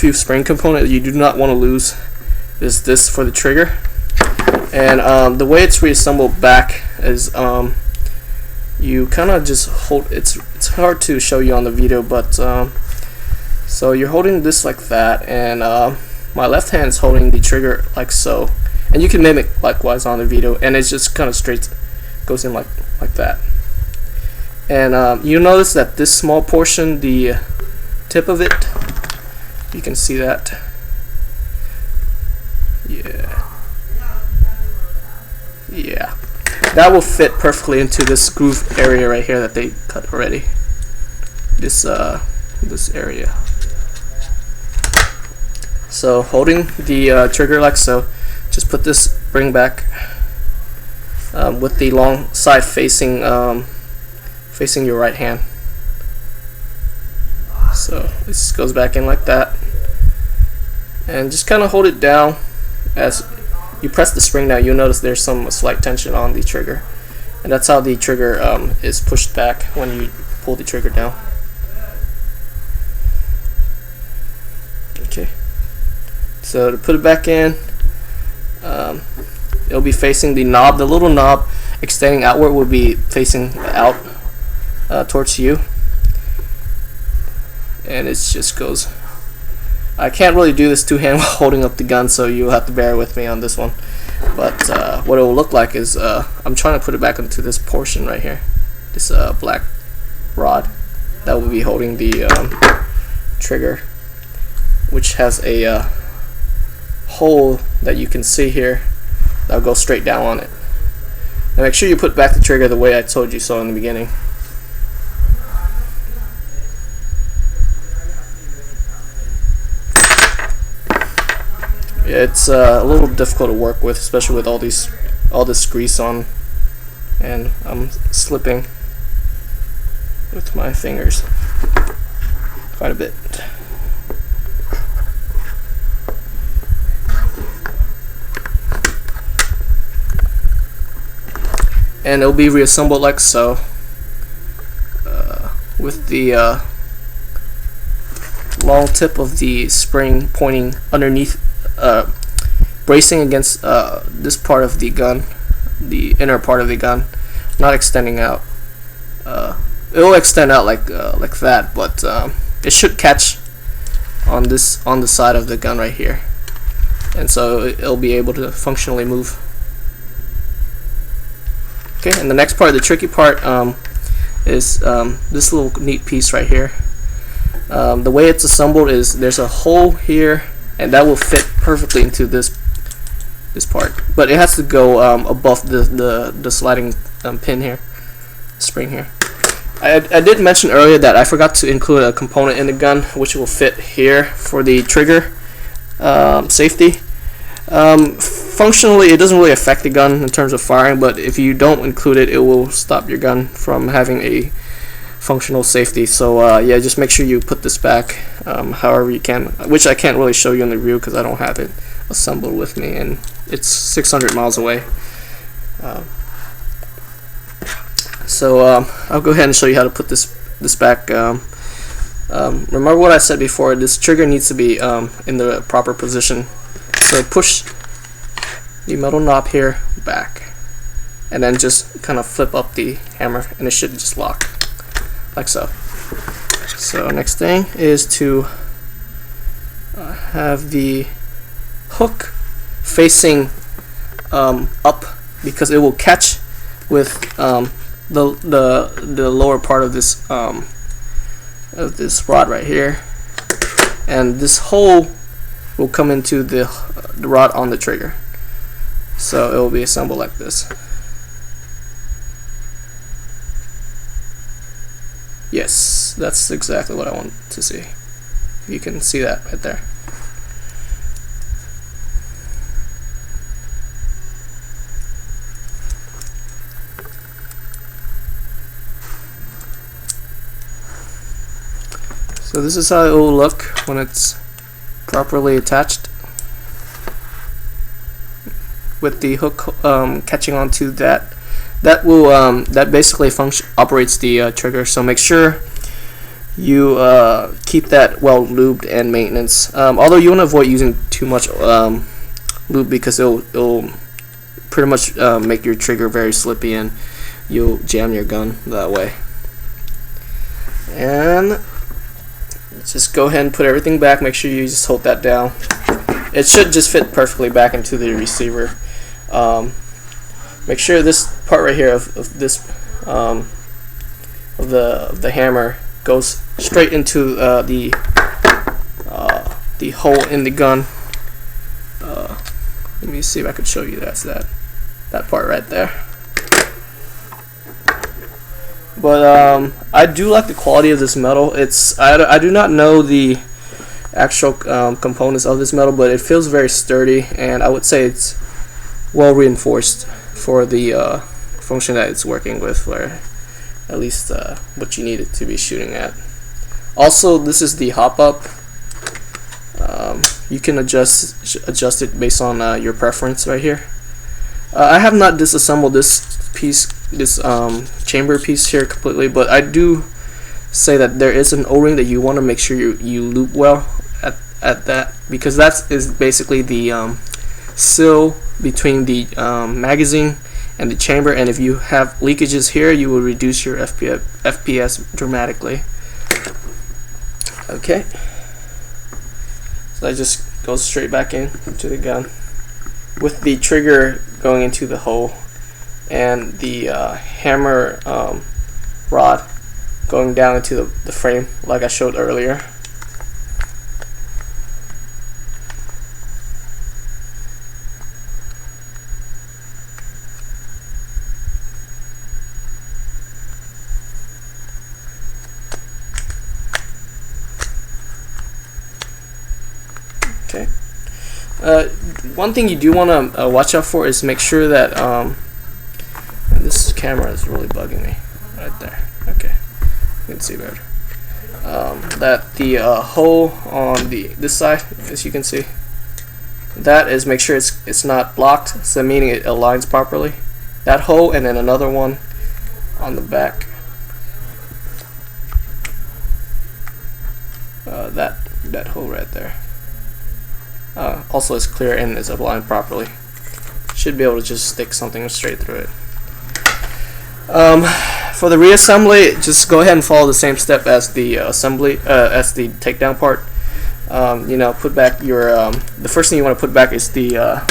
few spring components you do not want to lose is this for the trigger. And the way it's reassembled back is you kind of just hold. It's hard to show you on the video, but so you're holding this like that, and my left hand is holding the trigger like so, and you can mimic likewise on the video, and it's just kind of straight goes in like that. And you notice that this small portion, the tip of it, you can see that. Yeah, that will fit perfectly into this groove area right here that they cut already. This area. So holding the trigger like so, just put this spring back with the long side facing your right hand. So this goes back in like that, and just kind of hold it down. As you press the spring down, you'll notice there's some slight tension on the trigger, and that's how the trigger is pushed back when you pull the trigger down. Okay, so to put it back in, it'll be facing the knob. The little knob extending outward will be facing out towards you, and it just goes. I can't really do this two-hand while holding up the gun, so you'll have to bear with me on this one. But what it will look like is I'm trying to put it back into this portion right here, this black rod that will be holding the trigger, which has a hole that you can see here that'll go straight down on it. Now make sure you put back the trigger the way I told you so in the beginning. It's a little difficult to work with, especially with all this grease on, and I'm slipping with my fingers quite a bit. And it'll be reassembled like so, with the long tip of the spring pointing underneath, bracing against this part of the gun, the inner part of the gun, not extending out. It will extend out like that, but it should catch on the side of the gun right here, and so it'll be able to functionally move. Okay, and the next part, the tricky part, is this little neat piece right here. The way it's assembled is there's a hole here, and that will fit perfectly into this part, but it has to go above the sliding pin here, spring here. I did mention earlier that I forgot to include a component in the gun which will fit here for the trigger safety. Functionally, it doesn't really affect the gun in terms of firing, but if you don't include it, it will stop your gun from having a functional safety. So yeah, just make sure you put this back however you can, which I can't really show you in the review because I don't have it assembled with me, and it's 600 miles away. So I'll go ahead and show you how to put this back. Remember what I said before, this trigger needs to be in the proper position. So push the metal knob here back, and then just kind of flip up the hammer, and it should just lock like so. So next thing is to have the hook facing up, because it will catch with the lower part of this rod right here, and this hole will come into the rod on the trigger. So it will be assembled like this. Yes, that's exactly what I want to see. You can see that right there. So this is how it will look when it's properly attached, with the hook catching onto that. That will that basically operates the trigger. So make sure you keep that well lubed and maintenance. Although you want to avoid using too much lube, because it'll pretty much make your trigger very slippy and you'll jam your gun that way. And just go ahead and put everything back. Make sure you just hold that down. It should just fit perfectly back into the receiver. Make sure this part right here of the hammer goes straight into the hole in the gun. Let me see if I could show you that part right there. But I do like the quality of this metal. I do not know the actual components of this metal, but it feels very sturdy, and I would say it's well reinforced for the function that it's working with, or at least what you need it to be shooting at. Also, this is the hop up. You can adjust it based on your preference right here. I have not disassembled this piece, this chamber piece here completely, but I do say that there is an O-ring that you want to make sure you loop well at that, because that is basically the seal between the magazine and the chamber, and if you have leakages here, you will reduce your FPS dramatically. Okay, so that just goes straight back into the gun with the trigger going into the hole and the hammer rod going down into the frame like I showed earlier. Okay. One thing you do want to watch out for is make sure that this camera is really bugging me right there. Okay, you can see better. That the hole on this side, as you can see, that is, make sure it's not blocked, so meaning it aligns properly. That hole, and then another one on the back. That hole right there. Also is clear and is aligned properly. Should be able to just stick something straight through it. For the reassembly, just go ahead and follow the same step as the assembly, as the takedown part. You know, put back your the first thing you want to put back is the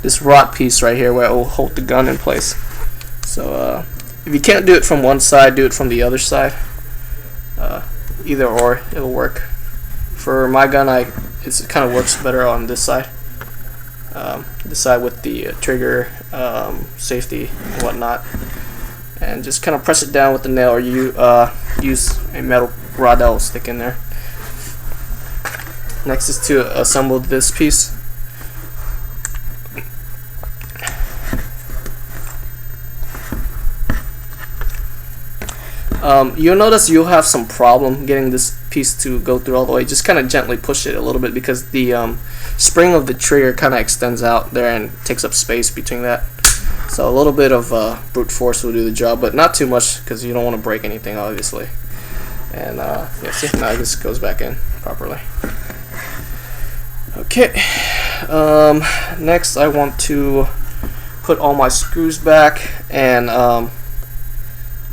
this rod piece right here, where it will hold the gun in place. So if you can't do it from one side, do it from the other side. Either or, it'll work. For my gun, it kind of works better on this side. This side with the trigger safety and whatnot, and just kind of press it down with the nail, or you use a metal rod that will stick in there. Next is to assemble this piece. You'll notice you'll have some problem getting this piece to go through all the way. Just kind of gently push it a little bit, because the spring of the trigger kind of extends out there and takes up space between that. So a little bit of brute force will do the job, but not too much, because you don't want to break anything, obviously. And yeah, see, now this goes back in properly. Okay, next I want to put all my screws back and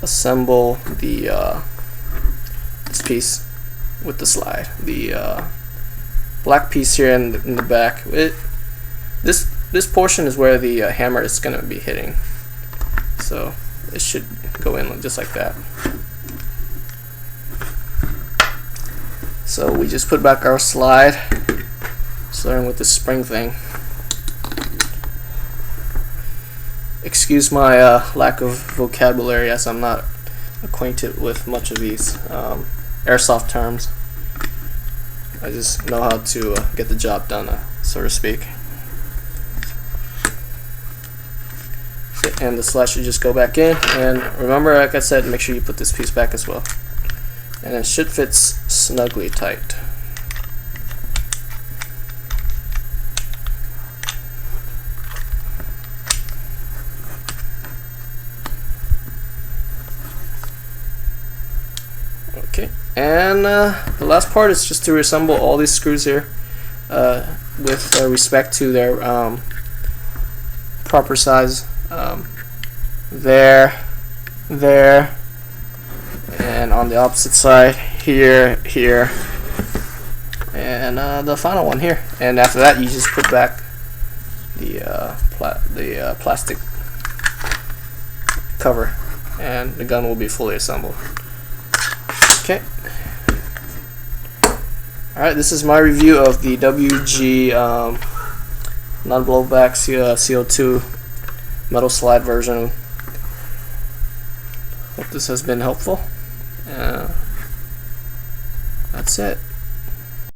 assemble the this piece with the slide. The black piece here in the back. This portion is where the hammer is going to be hitting, so it should go in just like that. So we just put back our slide, starting with the spring thing. Excuse my lack of vocabulary, as I'm not acquainted with much of these airsoft terms. I just know how to get the job done, so to speak. And the slide should just go back in, and remember, like I said, make sure you put this piece back as well, and it should fit snugly tight. And the last part is just to reassemble all these screws here with respect to their proper size. There, and on the opposite side, here, and the final one here. And after that, you just put back the plastic cover, and the gun will be fully assembled. Okay. Alright, this is my review of the WG non-blowback CO2 metal slide version. Hope this has been helpful. That's it.